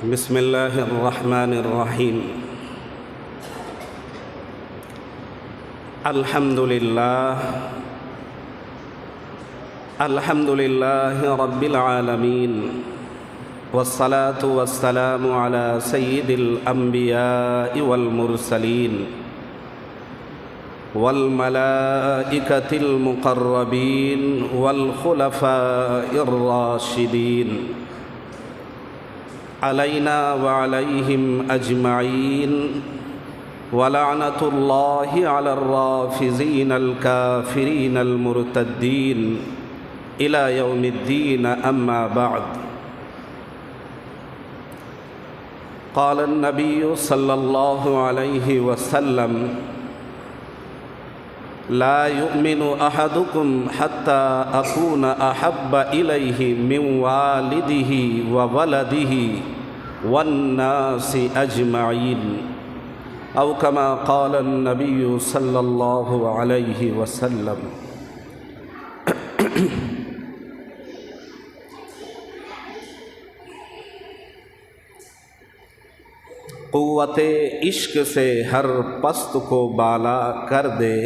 بسم اللہ الرحمن الرحیم الحمد للہ رب العالمین والصلاة والسلام علی سید الانبیاء والمرسلین والملائکۃ المقربین والخلفاء الراشدین علینا وعلیہم اجمعین ولعنۃ اللہ علی الرافضین الکافرین المرتدین الی یوم الدین اما بعد قال النبی صلی اللہ علیہ وسلم لا يؤمن احدكم حتى اكون احب اليه من والده وولده والناس اجمعين او كما قال النبي صلی اللہ علیہ وسلم۔ قوت عشق سے ہر پست کو بالا کر دے،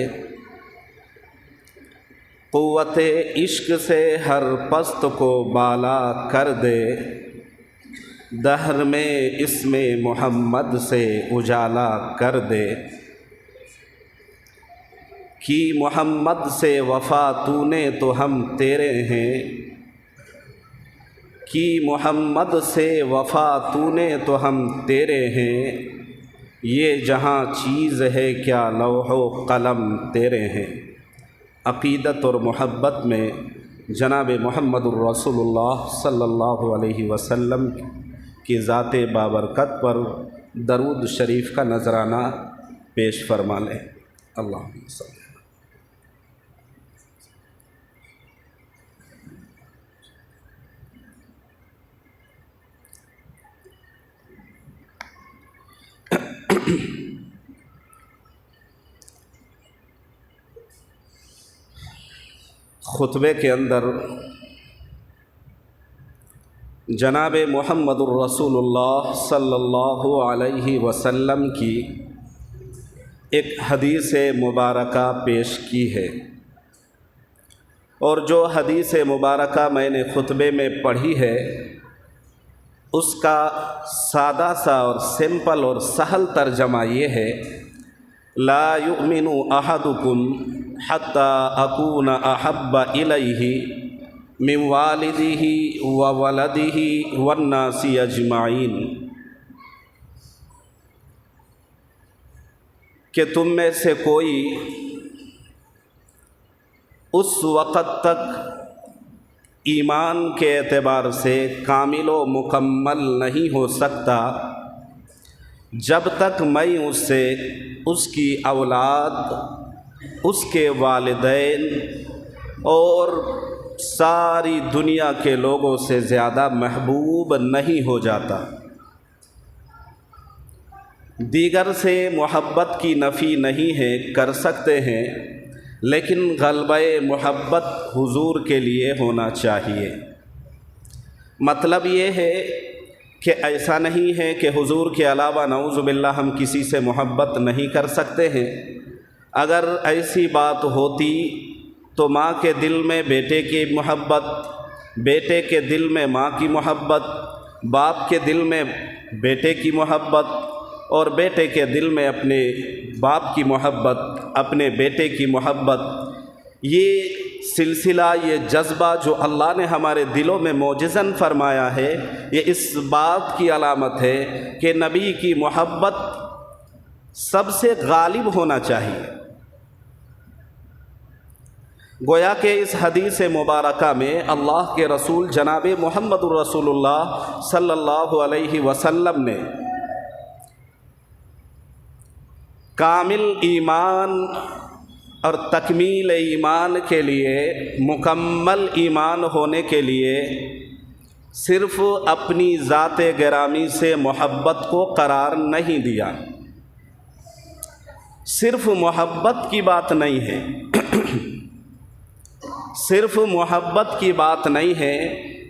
قوت عشق سے ہر پست کو بالا کر دے، دہر میں اسم محمد سے اجالا کر دے۔ کی محمد سے وفا تو نے تو ہم تیرے ہیں، کی محمد سے وفا تو نے تو ہم تیرے ہیں، یہ جہاں چیز ہے کیا لوح و قلم تیرے ہیں۔ عقیدت اور محبت میں جناب محمد الرسول اللہ صلی اللہ علیہ وسلم کی ذات بابرکت پر درود شریف کا نذرانہ پیش فرما لیں۔ اللہم صلی اللہ۔ خطبے کے اندر جناب محمد الرسول اللہ صلی اللہ علیہ وسلم کی ایک حدیث مبارکہ پیش کی ہے، اور جو حدیث مبارکہ میں نے خطبے میں پڑھی ہے اس کا سادہ سا اور سمپل اور سہل ترجمہ یہ ہے: لا یؤمن احدکم حتی اکون احب الیہ من والدہ وولدہ والناس اجمعین، کہ تم میں سے کوئی اس وقت تک ایمان کے اعتبار سے کامل و مکمل نہیں ہو سکتا جب تک میں اس سے اس کی اولاد، اس کے والدین اور ساری دنیا کے لوگوں سے زیادہ محبوب نہیں ہو جاتا۔ دیگر سے محبت کی نفی نہیں ہے، کر سکتے ہیں، لیکن غلبہ محبت حضور کے لیے ہونا چاہیے۔ مطلب یہ ہے کہ ایسا نہیں ہے کہ حضور کے علاوہ نعوذ باللہ ہم کسی سے محبت نہیں کر سکتے ہیں۔ اگر ایسی بات ہوتی تو ماں کے دل میں بیٹے کی محبت، بیٹے کے دل میں ماں کی محبت، باپ کے دل میں بیٹے کی محبت، اور بیٹے کے دل میں اپنے باپ کی محبت، اپنے بیٹے کی محبت، یہ سلسلہ، یہ جذبہ جو اللہ نے ہمارے دلوں میں معجزاً فرمایا ہے، یہ اس بات کی علامت ہے کہ نبی کی محبت سب سے غالب ہونا چاہیے۔ گویا کہ اس حدیث مبارکہ میں اللہ کے رسول جناب محمد الرسول اللہ صلی اللہ علیہ وسلم نے کامل ایمان اور تکمیل ایمان کے لیے، مکمل ایمان ہونے کے لیے صرف اپنی ذات گرامی سے محبت کو قرار نہیں دیا۔ صرف محبت کی بات نہیں ہے، صرف محبت کی بات نہیں ہے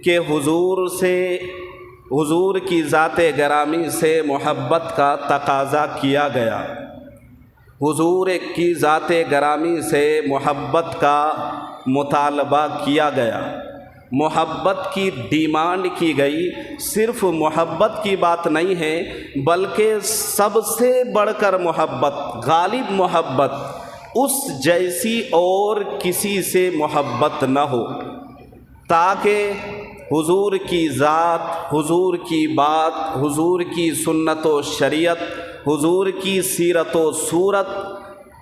کہ حضور سے حضور کی ذات گرامی سے محبت کا تقاضا کیا گیا، حضور کی ذات گرامی سے محبت کا مطالبہ کیا گیا، محبت کی ڈیمانڈ کی گئی۔ صرف محبت کی بات نہیں ہے بلکہ سب سے بڑھ کر محبت، غالب محبت، اس جیسی اور کسی سے محبت نہ ہو، تاکہ حضور کی ذات، حضور کی بات، حضور کی سنت و شریعت، حضور کی سیرت و صورت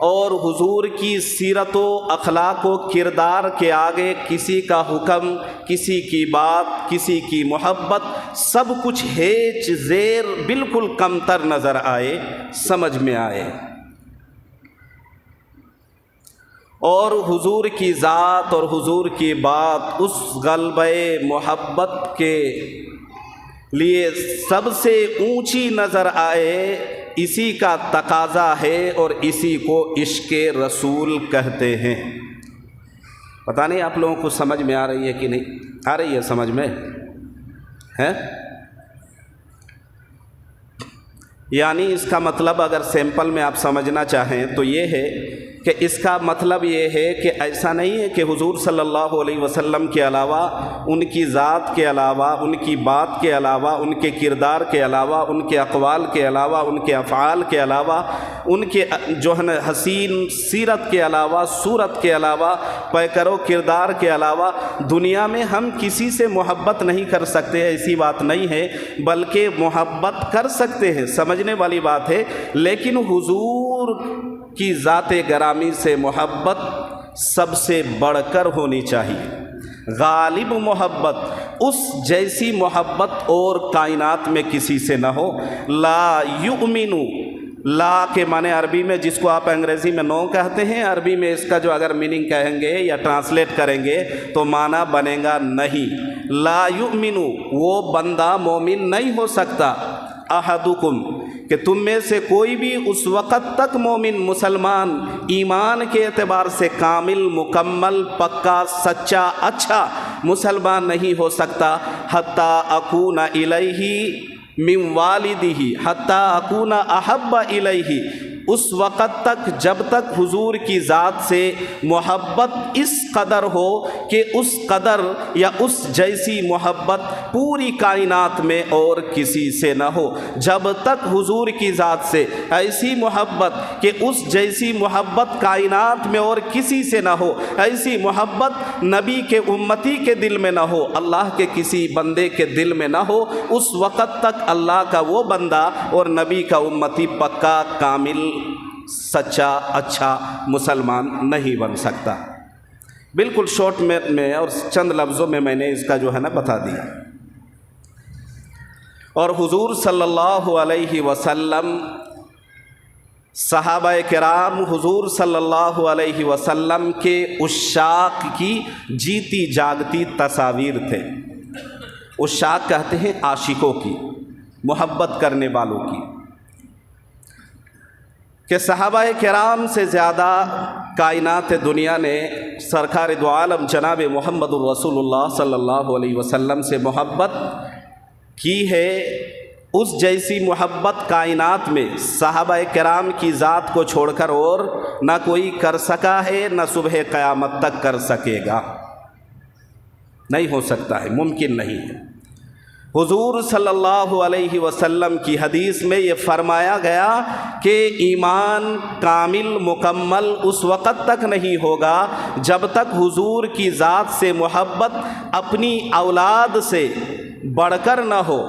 اور حضور کی سیرت و اخلاق و کردار کے آگے کسی کا حکم، کسی کی بات، کسی کی محبت، سب کچھ ہیچ زیر بالکل کمتر نظر آئے، سمجھ میں آئے، اور حضور کی ذات اور حضور کی بات اس غلبہ محبت کے لیے سب سے اونچی نظر آئے، اسی کا تقاضا ہے اور اسی کو عشق رسول کہتے ہیں۔ پتہ نہیں آپ لوگوں کو سمجھ میں آ رہی ہے کہ نہیں آ رہی ہے؟ سمجھ میں ہے؟ یعنی اس کا مطلب اگر سیمپل میں آپ سمجھنا چاہیں تو یہ ہے کہ اس کا مطلب یہ ہے کہ ایسا نہیں ہے کہ حضور صلی اللہ علیہ وسلم کے علاوہ، ان کی ذات کے علاوہ، ان کی بات کے علاوہ، ان کے کردار کے علاوہ، ان کے اقوال کے علاوہ، ان کے افعال کے علاوہ، ان کے جو ہے نا حسین سیرت کے علاوہ، صورت کے علاوہ، پیکر و کردار کے علاوہ دنیا میں ہم کسی سے محبت نہیں کر سکتے، ایسی بات نہیں ہے، بلکہ محبت کر سکتے ہیں، سمجھنے والی بات ہے، لیکن حضور کی ذات گرامی سے محبت سب سے بڑھ کر ہونی چاہیے، غالب محبت، اس جیسی محبت اور کائنات میں کسی سے نہ ہو۔ لا یؤمنو، لا کے معنی عربی میں جس کو آپ انگریزی میں نو کہتے ہیں، عربی میں اس کا جو اگر میننگ کہیں گے یا ٹرانسلیٹ کریں گے تو معنی بنے گا نہیں۔ لا یؤمنو، وہ بندہ مومن نہیں ہو سکتا، احدکم، کہ تم میں سے کوئی بھی اس وقت تک مومن، مسلمان، ایمان کے اعتبار سے کامل، مکمل، پکا، سچا، اچھا مسلمان نہیں ہو سکتا، حتیٰ اکون الیہ من والدہ، حتیٰ اکون احب الیہ، اس وقت تک جب تک حضور کی ذات سے محبت اس قدر ہو کہ اس قدر یا اس جیسی محبت پوری کائنات میں اور کسی سے نہ ہو، جب تک حضور کی ذات سے ایسی محبت کہ اس جیسی محبت کائنات میں اور کسی سے نہ ہو، ایسی محبت نبی کے امتی کے دل میں نہ ہو، اللہ کے کسی بندے کے دل میں نہ ہو، اس وقت تک اللہ کا وہ بندہ اور نبی کا امتی پکا، کامل، سچا، اچھا مسلمان نہیں بن سکتا۔ بالکل شارٹ میں اور چند لفظوں میں نے اس کا جو ہے نا بتا دیا۔ اور حضور صلی اللہ علیہ وسلم، صحابہ کرام حضور صلی اللہ علیہ وسلم کے عشاق کی جیتی جاگتی تصاویر تھے۔ عشاق کہتے ہیں عاشقوں کی، محبت کرنے والوں کی، کہ صحابہ کرام سے زیادہ کائنات دنیا نے سرکار دو عالم جناب محمد الرسول اللہ صلی اللہ علیہ وسلم سے محبت کی ہے۔ اس جیسی محبت کائنات میں صحابہ کرام کی ذات کو چھوڑ کر اور نہ کوئی کر سکا ہے، نہ صبح قیامت تک کر سکے گا، نہیں ہو سکتا ہے، ممکن نہیں ہے۔ حضور صلی اللہ علیہ وسلم کی حدیث میں یہ فرمایا گیا کہ ایمان کامل، مکمل اس وقت تک نہیں ہوگا جب تک حضور کی ذات سے محبت اپنی اولاد سے بڑھ کر نہ ہو،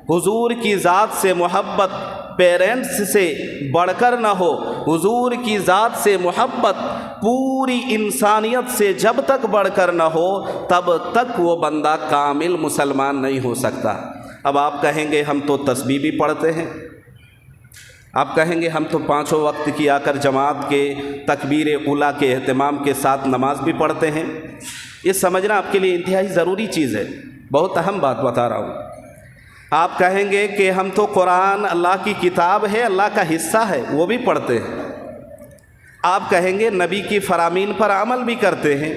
حضور کی ذات سے محبت پیرنٹس سے بڑھ کر نہ ہو، حضور کی ذات سے محبت پوری انسانیت سے جب تک بڑھ کر نہ ہو، تب تک وہ بندہ کامل مسلمان نہیں ہو سکتا۔ اب آپ کہیں گے ہم تو تسبیح بھی پڑھتے ہیں، آپ کہیں گے ہم تو پانچوں وقت کی آ کر جماعت کے تکبیر اولیٰ کے اہتمام کے ساتھ نماز بھی پڑھتے ہیں۔ یہ سمجھنا آپ کے لیے انتہائی ضروری چیز ہے، بہت اہم بات بتا رہا ہوں۔ آپ کہیں گے کہ ہم تو قرآن اللہ کی کتاب ہے، اللہ کا حصہ ہے، وہ بھی پڑھتے ہیں۔ آپ کہیں گے نبی کی فرامین پر عمل بھی کرتے ہیں۔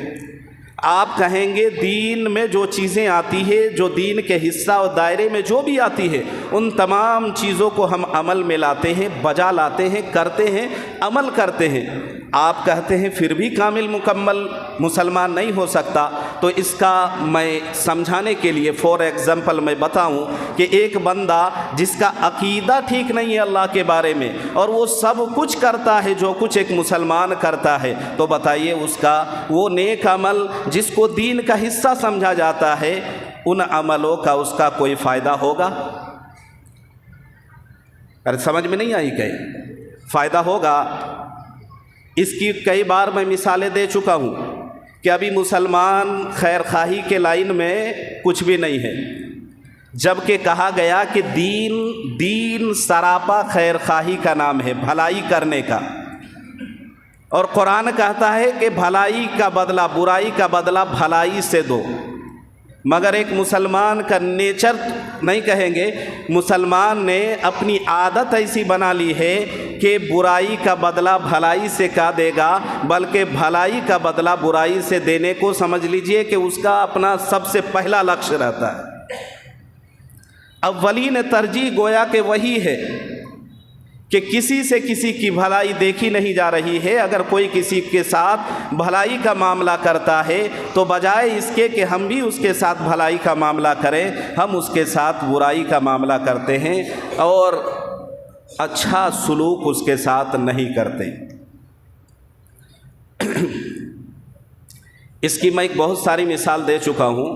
آپ کہیں گے دین میں جو چیزیں آتی ہے، جو دین کے حصہ اور دائرے میں جو بھی آتی ہے، ان تمام چیزوں کو ہم عمل میں لاتے ہیں، بجا لاتے ہیں، کرتے ہیں، عمل کرتے ہیں۔ آپ کہتے ہیں پھر بھی کامل مکمل مسلمان نہیں ہو سکتا، تو اس کا میں سمجھانے کے لیے فور ایگزامپل میں بتاؤں کہ ایک بندہ جس کا عقیدہ ٹھیک نہیں ہے اللہ کے بارے میں، اور وہ سب کچھ کرتا ہے جو کچھ ایک مسلمان کرتا ہے، تو بتائیے اس کا وہ نیک عمل جس کو دین کا حصہ سمجھا جاتا ہے، ان عملوں کا اس کا کوئی فائدہ ہوگا؟ ارے سمجھ میں نہیں آئی کہ فائدہ ہوگا؟ اس کی کئی بار میں مثالیں دے چکا ہوں کہ ابھی مسلمان خیر خواہی کے لائن میں کچھ بھی نہیں ہے، جبکہ کہا گیا کہ دین سراپا خیر خواہی کا نام ہے، بھلائی کرنے کا، اور قرآن کہتا ہے کہ بھلائی کا بدلہ، برائی کا بدلہ بھلائی سے دو۔ مگر ایک مسلمان کا نیچر نہیں کہیں گے، مسلمان نے اپنی عادت ایسی بنا لی ہے کہ برائی کا بدلہ بھلائی سے کا دے گا، بلکہ بھلائی کا بدلہ برائی سے دینے کو سمجھ لیجئے کہ اس کا اپنا سب سے پہلا لکشیہ رہتا ہے۔ اولین ترجیح گویا کہ وہی ہے کہ کسی سے کسی کی بھلائی دیکھی نہیں جا رہی ہے۔ اگر کوئی کسی کے ساتھ بھلائی کا معاملہ کرتا ہے تو بجائے اس کے کہ ہم بھی اس کے ساتھ بھلائی کا معاملہ کریں، ہم اس کے ساتھ برائی کا معاملہ کرتے ہیں اور اچھا سلوک اس کے ساتھ نہیں کرتے۔ اس کی میں ایک بہت ساری مثال دے چکا ہوں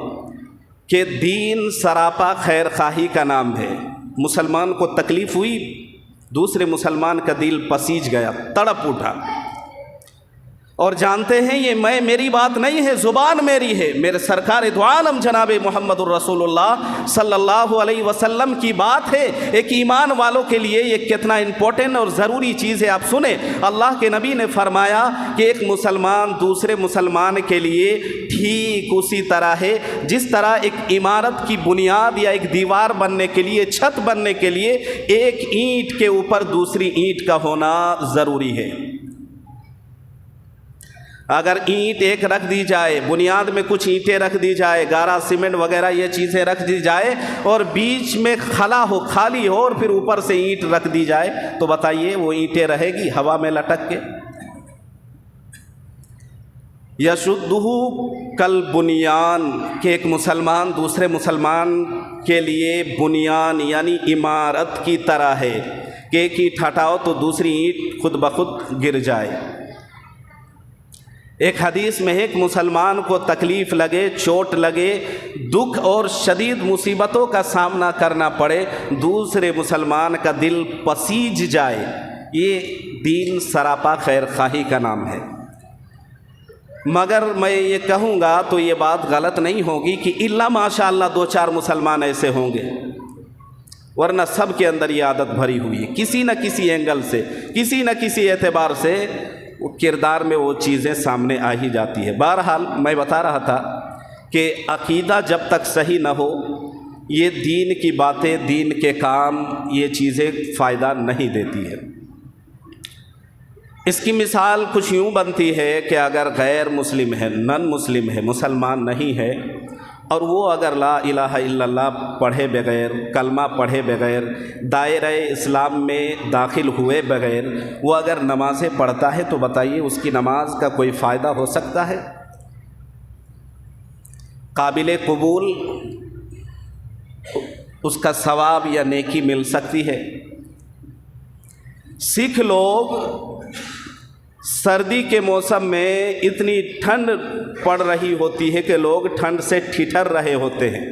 کہ دین سراپا خیر خواہی کا نام ہے۔ مسلمان کو تکلیف ہوئی، دوسرے مسلمان کا دل پسیج گیا، تڑپ اٹھا، اور جانتے ہیں یہ میری بات نہیں ہے، زبان میری ہے، میرے سرکار دو عالم جناب محمد الرسول اللہ صلی اللہ علیہ وسلم کی بات ہے۔ ایک ایمان والوں کے لیے یہ کتنا امپورٹنٹ اور ضروری چیز ہے، آپ سنیں۔ اللہ کے نبی نے فرمایا کہ ایک مسلمان دوسرے مسلمان کے لیے ٹھیک اسی طرح ہے جس طرح ایک عمارت کی بنیاد یا ایک دیوار بننے کے لیے، چھت بننے کے لیے ایک اینٹ کے اوپر دوسری اینٹ کا ہونا ضروری ہے۔ اگر اینٹ ایک رکھ دی جائے، بنیاد میں کچھ اینٹیں رکھ دی جائے، گارا سیمنٹ وغیرہ یہ چیزیں رکھ دی جائے، اور بیچ میں خلا ہو، خالی ہو، اور پھر اوپر سے اینٹ رکھ دی جائے، تو بتائیے وہ اینٹیں رہے گی ہوا میں لٹک کے؟ یشدہ کالبنیان، کہ ایک مسلمان دوسرے مسلمان کے لیے بنیان یعنی عمارت کی طرح ہے کہ ایک اینٹ ہٹاؤ تو دوسری اینٹ خود بخود گر جائے۔ ایک حدیث میں ایک مسلمان کو تکلیف لگے، چوٹ لگے، دکھ اور شدید مصیبتوں کا سامنا کرنا پڑے، دوسرے مسلمان کا دل پسیج جائے، یہ دین سراپا خیر خواہی کا نام ہے۔ مگر میں یہ کہوں گا تو یہ بات غلط نہیں ہوگی کہ الا ماشاء اللہ دو چار مسلمان ایسے ہوں گے، ورنہ سب کے اندر یہ عادت بھری ہوئی ہے، کسی نہ کسی اینگل سے، کسی نہ کسی اعتبار سے وہ کردار میں وہ چیزیں سامنے آ ہی جاتی ہے۔ بہرحال میں بتا رہا تھا کہ عقیدہ جب تک صحیح نہ ہو، یہ دین کی باتیں، دین کے کام، یہ چیزیں فائدہ نہیں دیتی ہے۔ اس کی مثال کچھ یوں بنتی ہے کہ اگر غیر مسلم ہے، نن مسلم ہے، مسلمان نہیں ہے، اور وہ اگر لا الہ الا اللہ پڑھے بغیر، کلمہ پڑھے بغیر، دائرہ اسلام میں داخل ہوئے بغیر وہ اگر نمازیں پڑھتا ہے، تو بتائیے اس کی نماز کا کوئی فائدہ ہو سکتا ہے؟ قابل قبول اس کا ثواب یا نیکی مل سکتی ہے؟ سکھ لوگ سردی کے موسم میں اتنی ٹھنڈ پڑ رہی ہوتی ہے کہ لوگ ٹھنڈ سے ٹھٹر رہے ہوتے ہیں،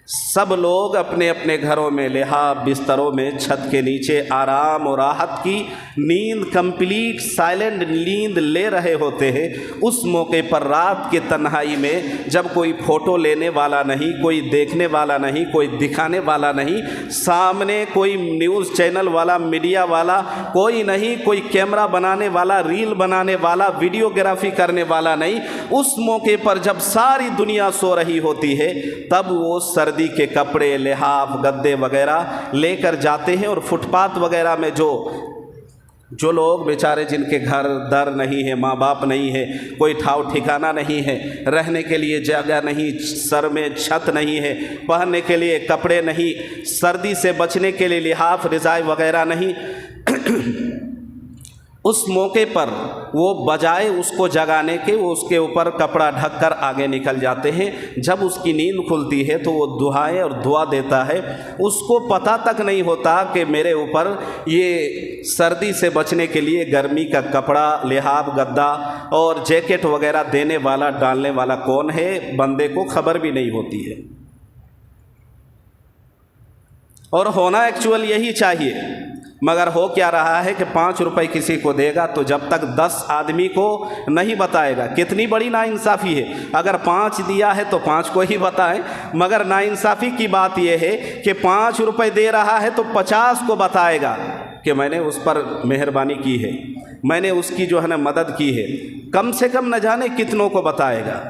سب لوگ اپنے اپنے گھروں میں لحاف بستروں میں چھت کے نیچے آرام اور راحت کی نیند، کمپلیٹ سائلنٹ نیند لے رہے ہوتے ہیں۔ اس موقع پر رات کے تنہائی میں جب کوئی فوٹو لینے والا نہیں، کوئی دیکھنے والا نہیں، کوئی دکھانے والا نہیں، سامنے کوئی نیوز چینل والا، میڈیا والا کوئی نہیں، کوئی کیمرہ بنانے والا، ریل بنانے والا، ویڈیوگرافی کرنے والا نہیں، اس موقع پر جب ساری دنیا سو رہی ہوتی ہے، تب وہ سردی کے کپڑے، لحاف، گدے وغیرہ لے کر جاتے ہیں، اور فٹ پاتھ وغیرہ میں جو جو لوگ بیچارے جن کے گھر در نہیں ہے، ماں باپ نہیں ہے، کوئی ٹھاؤ ٹھکانہ نہیں ہے، رہنے کے لیے جگہ نہیں، سر میں چھت نہیں ہے، پہننے کے لیے کپڑے نہیں، سردی سے بچنے کے لیے لحاف رضائی وغیرہ نہیں، اس موقع پر وہ بجائے اس کو جگانے کے وہ اس کے اوپر کپڑا ڈھک کر آگے نکل جاتے ہیں۔ جب اس کی نیند کھلتی ہے تو وہ دعائیں اور دعا دیتا ہے، اس کو پتہ تک نہیں ہوتا کہ میرے اوپر یہ سردی سے بچنے کے لیے گرمی کا کپڑا، لحاف، گدا اور جیکٹ وغیرہ دینے والا، ڈالنے والا کون ہے، بندے کو خبر بھی نہیں ہوتی ہے۔ اور ہونا ایکچوئل یہی چاہیے، مگر ہو کیا رہا ہے کہ 5 روپے کسی کو دے گا تو جب تک 10 آدمی کو نہیں بتائے گا۔ کتنی بڑی ناانصافی ہے، اگر 5 دیا ہے تو 5 کو ہی بتائیں، مگر ناانصافی کی بات یہ ہے کہ 5 روپے دے رہا ہے تو 50 کو بتائے گا کہ میں نے اس پر مہربانی کی ہے، میں نے اس کی جو ہے نا مدد کی ہے، کم سے کم نہ جانے کتنوں کو بتائے گا۔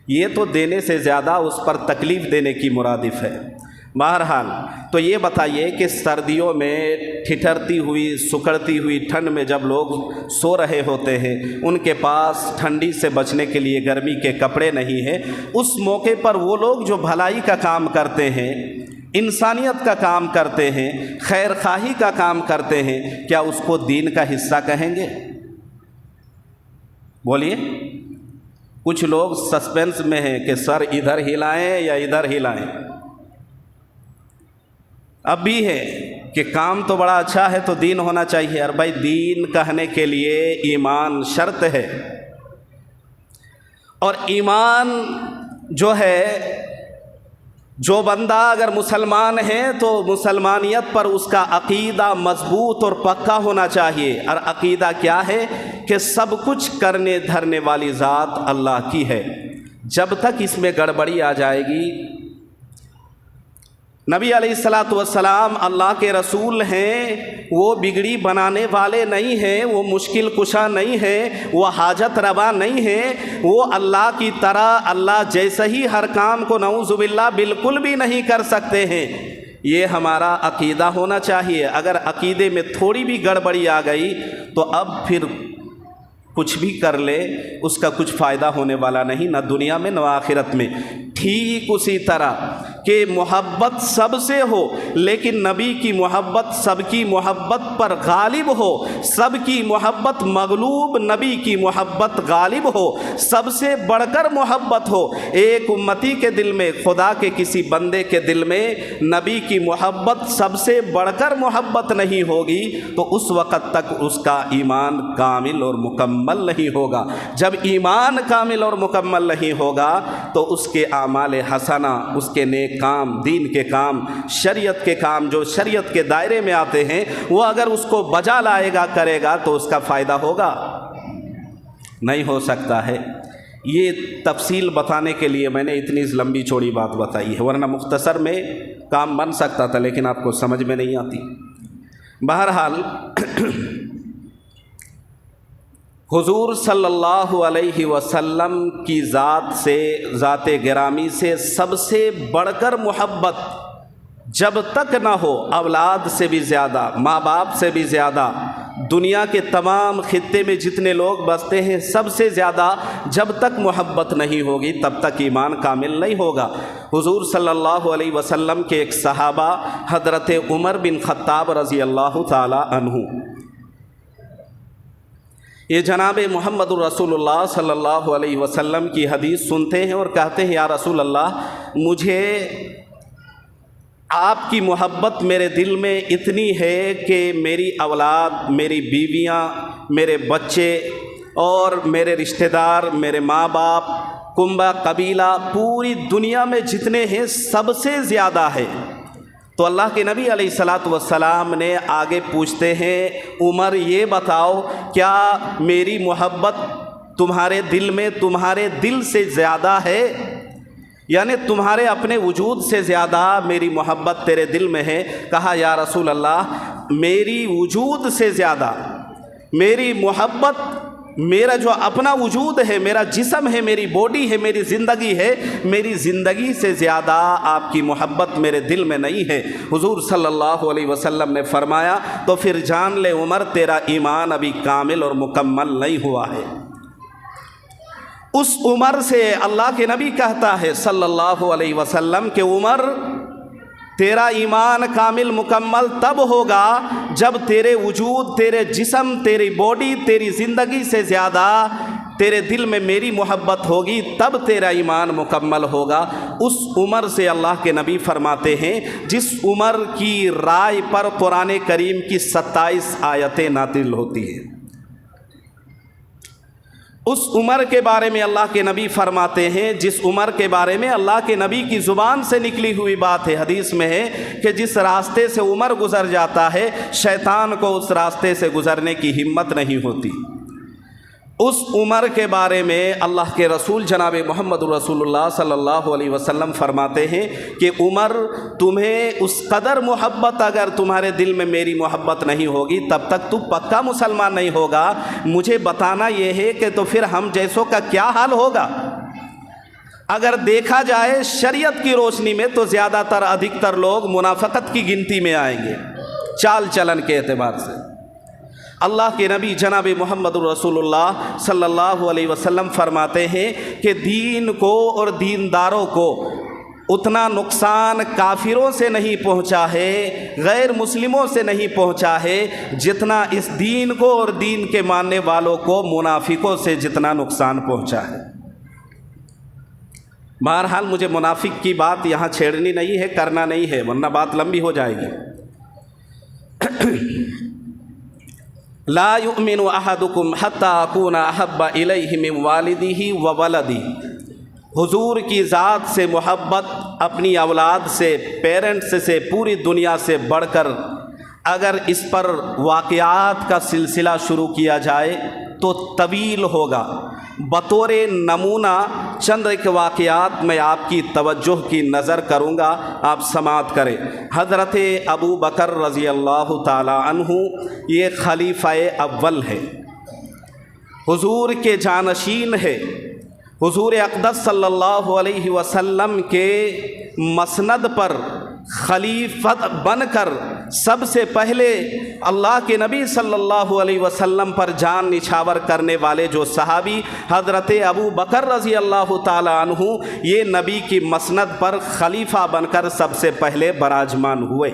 یہ تو دینے سے زیادہ اس پر تکلیف دینے کی مرادف ہے۔ بہرحال تو یہ بتائیے کہ سردیوں میں ٹھٹھرتی ہوئی، سکڑتی ہوئی ٹھنڈ میں جب لوگ سو رہے ہوتے ہیں، ان کے پاس ٹھنڈی سے بچنے کے لیے گرمی کے کپڑے نہیں ہیں، اس موقع پر وہ لوگ جو بھلائی کا کام کرتے ہیں، انسانیت کا کام کرتے ہیں، خیر خواہی کا کام کرتے ہیں، کیا اس کو دین کا حصہ کہیں گے؟ بولیے۔ کچھ لوگ سسپینس میں ہیں کہ سر ادھر ہلائیں یا ادھر ہلائیں۔ اب بھی ہے کہ کام تو بڑا اچھا ہے تو دین ہونا چاہیے، اور بھائی دین کہنے کے لیے ایمان شرط ہے، اور ایمان جو ہے، جو بندہ اگر مسلمان ہے تو مسلمانیت پر اس کا عقیدہ مضبوط اور پکا ہونا چاہیے۔ اور عقیدہ کیا ہے کہ سب کچھ کرنے دھرنے والی ذات اللہ کی ہے۔ جب تک اس میں گڑبڑی آ جائے گی، نبی علیہ الصلاۃ والسلام اللہ کے رسول ہیں، وہ بگڑی بنانے والے نہیں ہیں، وہ مشکل کشا نہیں ہیں، وہ حاجت روا نہیں ہیں، وہ اللہ کی طرح اللہ جیسا ہی ہر کام کو نعوذ باللہ بالکل بھی نہیں کر سکتے ہیں۔ یہ ہمارا عقیدہ ہونا چاہیے۔ اگر عقیدے میں تھوڑی بھی گڑبڑی آ گئی تو اب پھر کچھ بھی کر لے اس کا کچھ فائدہ ہونے والا نہیں، نہ دنیا میں نہ آخرت میں۔ ٹھیک اسی طرح کہ محبت سب سے ہو، لیکن نبی کی محبت سب کی محبت پر غالب ہو، سب کی محبت مغلوب نبی کی محبت غالب ہو، سب سے بڑھ کر محبت ہو۔ ایک امتی کے دل میں، خدا کے کسی بندے کے دل میں نبی کی محبت سب سے بڑھ کر محبت نہیں ہوگی تو اس وقت تک اس کا ایمان کامل اور مکمل نہیں ہوگا۔ جب ایمان کامل اور مکمل نہیں ہوگا تو اس کے اعمال حسنہ، اس کے نیک کام، دین کے کام، شریعت کے کام جو شریعت کے دائرے میں آتے ہیں، وہ اگر اس کو بجا لائے گا، کرے گا تو اس کا فائدہ ہوگا؟ نہیں ہو سکتا ہے۔ یہ تفصیل بتانے کے لیے میں نے اتنی لمبی چوڑی بات بتائی ہے، ورنہ مختصر میں کام بن سکتا تھا، لیکن آپ کو سمجھ میں نہیں آتی۔ بہرحال حضور صلی اللہ علیہ وسلم کی ذات سے، ذات گرامی سے سب سے بڑھ کر محبت جب تک نہ ہو، اولاد سے بھی زیادہ، ماں باپ سے بھی زیادہ، دنیا کے تمام خطے میں جتنے لوگ بستے ہیں سب سے زیادہ جب تک محبت نہیں ہوگی تب تک ایمان کامل نہیں ہوگا۔ حضور صلی اللہ علیہ وسلم کے ایک صحابہ حضرت عمر بن خطاب رضی اللہ تعالی عنہ، یہ جناب محمد الرسول اللہ صلی اللہ علیہ وسلم کی حدیث سنتے ہیں اور کہتے ہیں یا رسول اللہ، مجھے آپ کی محبت میرے دل میں اتنی ہے کہ میری اولاد، میری بیویاں، میرے بچے اور میرے رشتہ دار، میرے ماں باپ، کنبہ قبیلہ، پوری دنیا میں جتنے ہیں سب سے زیادہ ہے۔ تو اللہ کے نبی علیہ الصلاۃ والسلام نے آگے پوچھتے ہیں، عمر یہ بتاؤ کیا میری محبت تمہارے دل میں تمہارے دل سے زیادہ ہے؟ یعنی تمہارے اپنے وجود سے زیادہ میری محبت تیرے دل میں ہے؟ کہا یا رسول اللہ، میری وجود سے زیادہ، میری محبت میرا جو اپنا وجود ہے، میرا جسم ہے، میری باڈی ہے، میری زندگی ہے، میری زندگی سے زیادہ آپ کی محبت میرے دل میں نہیں ہے۔ حضور صلی اللہ علیہ وسلم نے فرمایا تو پھر جان لے عمر تیرا ایمان ابھی کامل اور مکمل نہیں ہوا ہے۔ اس عمر سے اللہ کے نبی کہتا ہے صلی اللہ علیہ وسلم کہ عمر تیرا ایمان کامل مکمل تب ہوگا جب تیرے وجود، تیرے جسم، تیری باڈی، تیری زندگی سے زیادہ تیرے دل میں میری محبت ہوگی، تب تیرا ایمان مکمل ہوگا۔ اس عمر سے اللہ کے نبی فرماتے ہیں جس عمر کی رائے پر قرآن کریم کی 27 آیتیں نازل ہوتی ہیں۔ اس عمر کے بارے میں اللہ کے نبی فرماتے ہیں، جس عمر کے بارے میں اللہ کے نبی کی زبان سے نکلی ہوئی بات ہے، حدیث میں ہے کہ جس راستے سے عمر گزر جاتا ہے شیطان کو اس راستے سے گزرنے کی ہمت نہیں ہوتی۔ اس عمر کے بارے میں اللہ کے رسول جناب محمد رسول اللہ صلی اللہ علیہ وسلم فرماتے ہیں کہ عمر تمہیں اس قدر محبت، اگر تمہارے دل میں میری محبت نہیں ہوگی تب تک تو پکا مسلمان نہیں ہوگا۔ مجھے بتانا یہ ہے کہ تو پھر ہم جیسوں کا کیا حال ہوگا؟ اگر دیکھا جائے شریعت کی روشنی میں تو زیادہ تر ادھکتر لوگ منافقت کی گنتی میں آئیں گے چال چلن کے اعتبار سے۔ اللہ کے نبی جناب محمد رسول اللہ صلی اللہ علیہ وسلم فرماتے ہیں کہ دین کو اور دینداروں کو اتنا نقصان کافروں سے نہیں پہنچا ہے، غیر مسلموں سے نہیں پہنچا ہے، جتنا اس دین کو اور دین کے ماننے والوں کو منافقوں سے جتنا نقصان پہنچا ہے۔ بہرحال مجھے منافق کی بات یہاں چھیڑنی نہیں ہے، کرنا نہیں ہے، ورنہ بات لمبی ہو جائے گی۔ لا یؤمن احدکم حتی اکون احب الیہ من والدہ وولدہ، حضور کی ذات سے محبت اپنی اولاد سے، پیرنٹس سے، پوری دنیا سے بڑھ کر اگر اس پر واقعات کا سلسلہ شروع کیا جائے تو طویل ہوگا۔ بطور نمونہ چند ایک واقعات میں آپ کی توجہ کی نظر کروں گا، آپ سماعت کریں۔ حضرت ابو بکر رضی اللہ تعالی عنہ یہ خلیفہ اول ہے، حضور کے جانشین ہے، حضور اقدس صلی اللہ علیہ وسلم کے مسند پر خلیفت بن کر سب سے پہلے اللہ کے نبی صلی اللہ علیہ وسلم پر جان نچھاور کرنے والے جو صحابی حضرت ابو بکر رضی اللہ تعالی عنہ، یہ نبی کی مسند پر خلیفہ بن کر سب سے پہلے براجمان ہوئے۔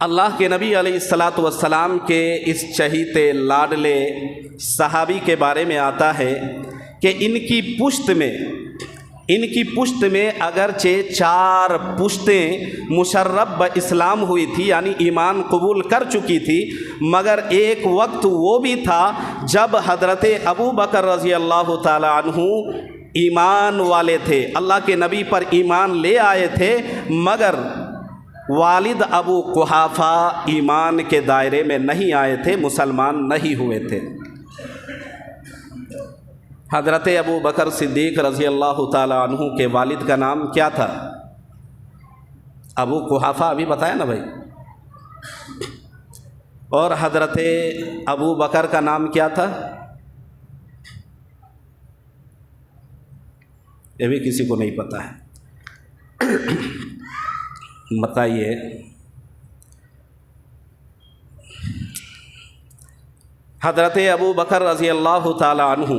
اللہ کے نبی علیہ الصلاۃ والسلام کے اس چہیتے لاڈلے صحابی کے بارے میں آتا ہے کہ ان کی پشت میں اگرچہ 4 پشتیں مشرب اسلام ہوئی تھی، یعنی ایمان قبول کر چکی تھی، مگر ایک وقت وہ بھی تھا جب حضرت ابو بکر رضی اللہ تعالی عنہ ایمان والے تھے، اللہ کے نبی پر ایمان لے آئے تھے، مگر والد ابو قحافہ ایمان کے دائرے میں نہیں آئے تھے، مسلمان نہیں ہوئے تھے۔ حضرت ابو بکر صدیق رضی اللہ تعالی عنہ کے والد کا نام کیا تھا؟ ابو قحافہ، ابھی بتایا نا بھائی۔ اور حضرت ابو بکر کا نام کیا تھا؟ یہ بھی کسی کو نہیں پتہ ہے، بتائیے۔ حضرت ابو بکر رضی اللہ تعالی عنہ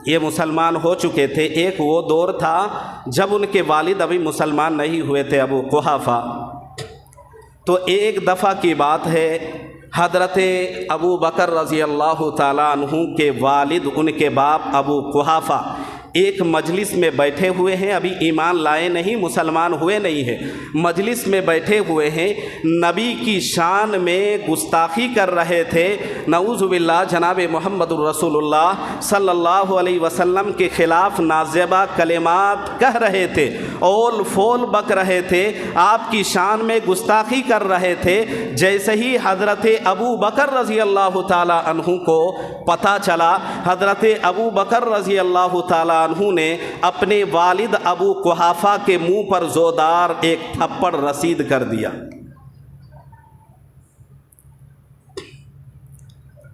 یہ مسلمان ہو چکے تھے۔ ایک وہ دور تھا جب ان کے والد ابھی مسلمان نہیں ہوئے تھے، ابو قحافہ۔ تو ایک دفعہ کی بات ہے، حضرت ابو بکر رضی اللہ تعالی عنہ کے والد، ان کے باپ ابو قحافہ ایک مجلس میں بیٹھے ہوئے ہیں، ابھی ایمان لائے نہیں، مسلمان ہوئے نہیں ہیں، مجلس میں بیٹھے ہوئے ہیں، نبی کی شان میں گستاخی کر رہے تھے، نعوذ باللہ جناب محمد رسول اللہ صلی اللہ علیہ وسلم کے خلاف نازیبہ کلمات کہہ رہے تھے، اول فول بک رہے تھے، آپ کی شان میں گستاخی کر رہے تھے۔ جیسے ہی حضرت ابو بکر رضی اللہ تعالی عنہ کو پتہ چلا، حضرت ابو بکر رضی اللہ تعالی عنہ نے اپنے والد ابو قحافہ کے منہ پر زوردار ایک تھپڑ رسید کر دیا۔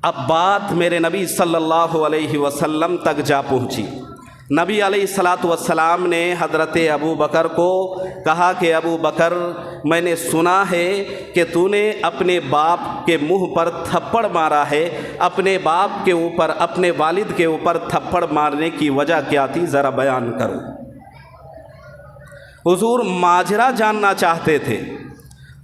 اب بات میرے نبی صلی اللہ علیہ وسلم تک جا پہنچی۔ نبی علیہ الصلاۃ والسلام نے حضرت ابو بکر کو کہا کہ ابو بکر، میں نے سنا ہے کہ تو نے اپنے باپ کے منہ پر تھپڑ مارا ہے، اپنے باپ کے اوپر، اپنے والد کے اوپر تھپڑ مارنے کی وجہ کیا تھی، ذرا بیان کرو۔ حضور ماجرا جاننا چاہتے تھے۔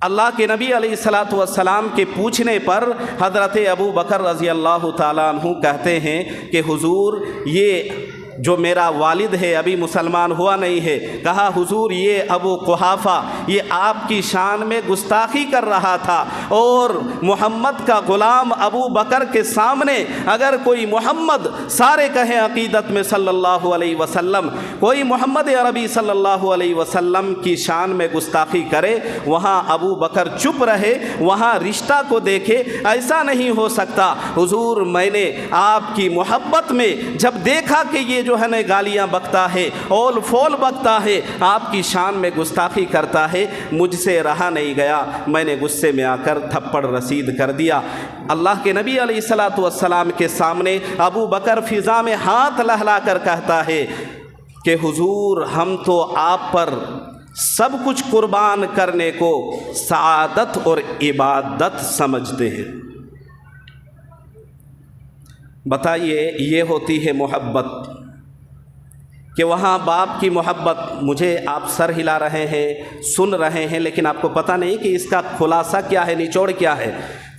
اللہ کے نبی علیہ الصلاۃ والسلام کے پوچھنے پر حضرت ابو بکر رضی اللہ تعالیٰ عنہ کہتے ہیں کہ حضور، یہ جو میرا والد ہے ابھی مسلمان ہوا نہیں ہے، کہا حضور یہ ابو قحافہ یہ آپ کی شان میں گستاخی کر رہا تھا، اور محمد کا غلام ابو بکر کے سامنے اگر کوئی محمد، سارے کہیں عقیدت میں صلی اللہ علیہ وسلم، کوئی محمد عربی صلی اللہ علیہ وسلم کی شان میں گستاخی کرے، وہاں ابو بکر چپ رہے، وہاں رشتہ کو دیکھے، ایسا نہیں ہو سکتا حضور، میں نے آپ کی محبت میں جب دیکھا کہ یہ جو ہے نا گالیاں بکتا ہے، اول فول بکتا ہے، آپ کی شان میں گستاخی کرتا ہے، مجھ سے رہا نہیں گیا، میں نے غصے میں آ کر تھپڑ رسید کر دیا۔ اللہ کے نبی علیہ الصلاۃ والسلام کے سامنے ابو بکر فضا میں ہاتھ لہلا کر کہتا ہے کہ حضور، ہم تو آپ پر سب کچھ قربان کرنے کو سعادت اور عبادت سمجھتے ہیں۔ بتائیے، یہ ہوتی ہے محبت کہ وہاں باپ کی محبت۔ مجھے آپ سر ہلا رہے ہیں، سن رہے ہیں، لیکن آپ کو پتہ نہیں کہ اس کا خلاصہ کیا ہے، نچوڑ کیا ہے۔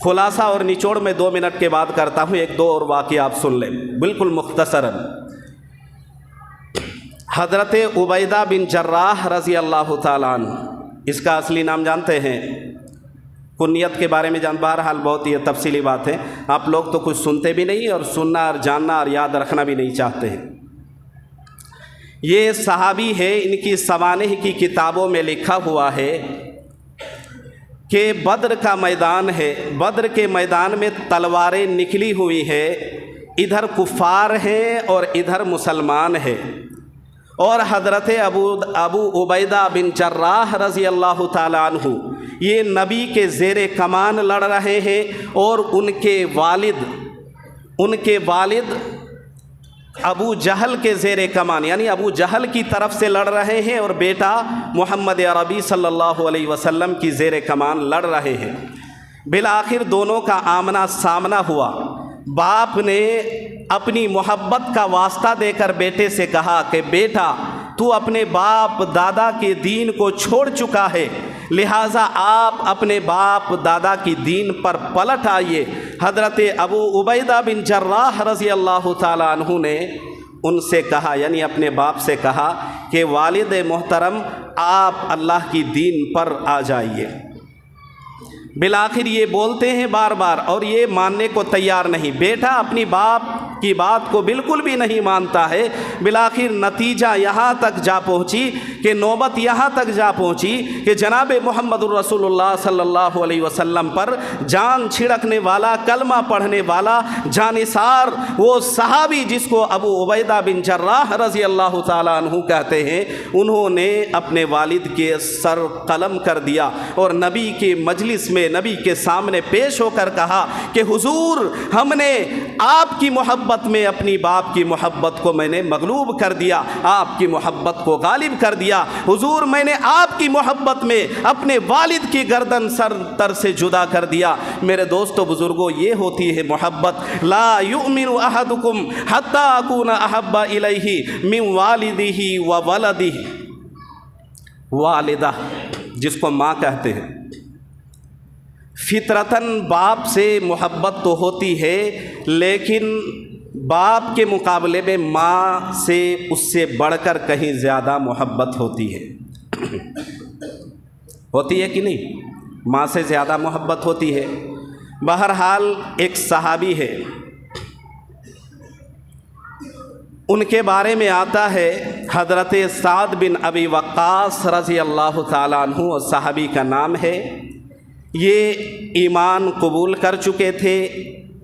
خلاصہ اور نچوڑ میں 2 منٹ کے بعد کرتا ہوں، 1-2 اور واقعہ آپ سن لیں بالکل مختصراً۔ حضرت عبیدہ بن جراح رضی اللہ تعالیٰ عنہ، اس کا اصلی نام جانتے ہیں؟ کنیت کے بارے میں بہرحال بہت یہ تفصیلی بات ہے، آپ لوگ تو کچھ سنتے بھی نہیں اور سننا اور جاننا اور یاد رکھنا بھی نہیں چاہتے ہیں۔ یہ صحابی ہے، ان کی سوانح کی کتابوں میں لکھا ہوا ہے کہ بدر کا میدان ہے، بدر کے میدان میں تلواریں نکلی ہوئی ہے، ادھر کفار ہیں اور ادھر مسلمان ہیں، اور حضرت ابو عبیدہ بن جراح رضی اللہ تعالیٰ عنہ یہ نبی کے زیر کمان لڑ رہے ہیں، اور ان کے والد ابو جہل کے زیر کمان، یعنی ابو جہل کی طرف سے لڑ رہے ہیں، اور بیٹا محمد عربی صلی اللہ علیہ وسلم کی زیر کمان لڑ رہے ہیں۔ بالآخر دونوں کا آمنا سامنا ہوا۔ باپ نے اپنی محبت کا واسطہ دے کر بیٹے سے کہا کہ بیٹا، تو اپنے باپ دادا کے دین کو چھوڑ چکا ہے، لہٰذا آپ اپنے باپ دادا کی دین پر پلٹ آئیے۔ حضرت ابو عبیدہ بن جراح رضی اللہ تعالیٰ عنہ نے ان سے کہا، یعنی اپنے باپ سے کہا کہ والد محترم، آپ اللہ کی دین پر آ جائیے۔ بالآخر یہ بولتے ہیں بار بار، اور یہ ماننے کو تیار نہیں، بیٹا اپنی باپ کی بات کو بالکل بھی نہیں مانتا ہے۔ بالآخر نتیجہ یہاں تک جا پہنچی کہ نوبت یہاں تک جا پہنچی کہ جناب محمد الرسول اللہ صلی اللہ علیہ وسلم پر جان چھڑکنے والا، کلمہ پڑھنے والا، جانثار وہ صحابی جس کو ابو عبیدہ بن جراح رضی اللہ تعالیٰ عنہ کہتے ہیں، انہوں نے اپنے والد کے سر قلم کر دیا، اور نبی کے مجلس میں نبی کے سامنے پیش ہو کر کہا کہ حضور، ہم نے آپ کی محبت میں اپنی باپ کی محبت کو میں نے مغلوب کر دیا، آپ کی محبت کو غالب کر دیا۔ حضور، میں نے آپ کی محبت میں اپنے والد کی گردن سر تر سے جدا کر دیا۔ میرے دوستو بزرگوں، یہ ہوتی ہے محبت۔ لا یؤمن احدکم حتی اکون احب الیہ من والدہ و ولدہ، والدہ جس کو ماں کہتے ہیں، فطرتاً باپ سے محبت تو ہوتی ہے، لیکن باپ کے مقابلے میں ماں سے اس سے بڑھ کر کہیں زیادہ محبت ہوتی ہے۔ ہوتی ہے کہ نہیں؟ ماں سے زیادہ محبت ہوتی ہے۔ بہرحال ایک صحابی ہے، ان کے بارے میں آتا ہے حضرت سعد بن ابی وقاص رضی اللہ تعالیٰ عنہ، اور صحابی کا نام ہے۔ یہ ایمان قبول کر چکے تھے،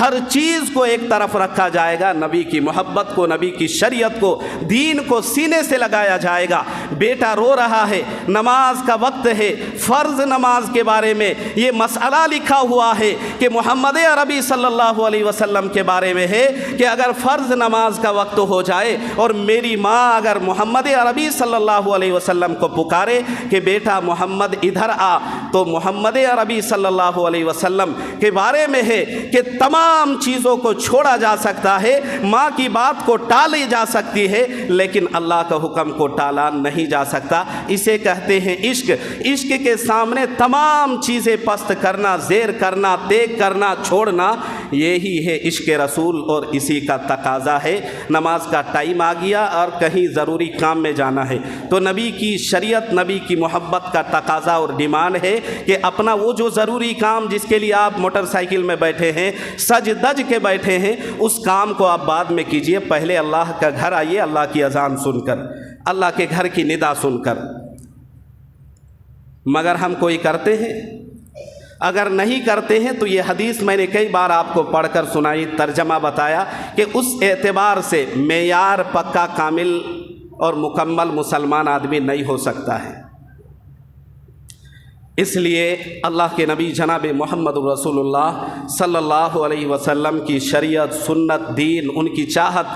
ہر چیز کو ایک طرف رکھا جائے گا، نبی کی محبت کو، نبی کی شریعت کو، دین کو سینے سے لگایا جائے گا۔ بیٹا رو رہا ہے، نماز کا وقت ہے، فرض نماز کے بارے میں یہ مسئلہ لکھا ہوا ہے کہ محمد عربی صلی اللہ علیہ وسلم کے بارے میں ہے کہ اگر فرض نماز کا وقت ہو جائے اور میری ماں اگر محمد عربی صلی اللہ علیہ وسلم کو پکارے کہ بیٹا محمد ادھر آ، تو محمد عربی صلی اللہ علیہ وسلم کے بارے میں ہے کہ تمام چیزوں کو چھوڑا جا سکتا ہے، ماں کی بات کو ٹالی جا سکتی ہے، لیکن اللہ کا حکم کو ٹالا نہیں جا سکتا۔ اسے کہتے ہیں عشق۔ عشق کے سامنے تمام چیزیں پست کرنا، زیر کرنا، تیگ کرنا، چھوڑنا، یہی ہے عشق رسول اور اسی کا تقاضا ہے۔ نماز کا ٹائم آ گیا اور کہیں ضروری کام میں جانا ہے تو نبی کی شریعت، نبی کی محبت کا تقاضا اور ڈیمانڈ ہے کہ اپنا وہ جو ضروری کام جس کے لیے آپ موٹر سائیکل میں بیٹھے ہیں، سج دج کے بیٹھے ہیں، اس کام کو آپ بعد میں کیجئے، پہلے اللہ کا گھر آئیے، اللہ کی اذان سن کر، اللہ کے گھر کی ندا سن کر۔ مگر ہم کوئی کرتے ہیں؟ اگر نہیں کرتے ہیں تو یہ حدیث میں نے کئی بار آپ کو پڑھ کر سنائی، ترجمہ بتایا کہ اس اعتبار سے معیار پکا، کامل اور مکمل مسلمان آدمی نہیں ہو سکتا ہے۔ اس لیے اللہ کے نبی جناب محمد رسول اللہ صلی اللہ علیہ وسلم کی شریعت، سنت، دین، ان کی چاہت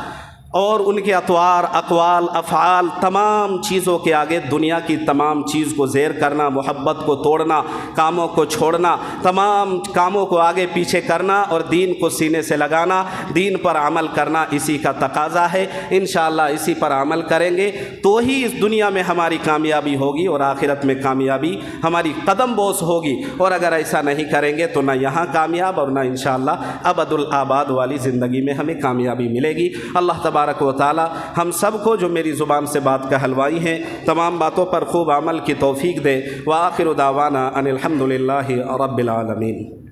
اور ان کے اطوار، اقوال، افعال، تمام چیزوں کے آگے دنیا کی تمام چیز کو زیر کرنا، محبت کو توڑنا، کاموں کو چھوڑنا، تمام کاموں کو آگے پیچھے کرنا اور دین کو سینے سے لگانا، دین پر عمل کرنا، اسی کا تقاضا ہے۔ انشاءاللہ اسی پر عمل کریں گے تو ہی اس دنیا میں ہماری کامیابی ہوگی اور آخرت میں کامیابی ہماری قدم بوس ہوگی، اور اگر ایسا نہیں کریں گے تو نہ یہاں کامیاب اور نہ انشاءاللہ ابد الآباد والی زندگی میں ہمیں کامیابی ملے گی۔ اللہ تبارک و تعالی ہم سب کو جو میری زبان سے بات کا حلوائی ہیں تمام باتوں پر خوب عمل کی توفیق دے۔ وآخر دعوانا ان الحمد للہ رب العالمین۔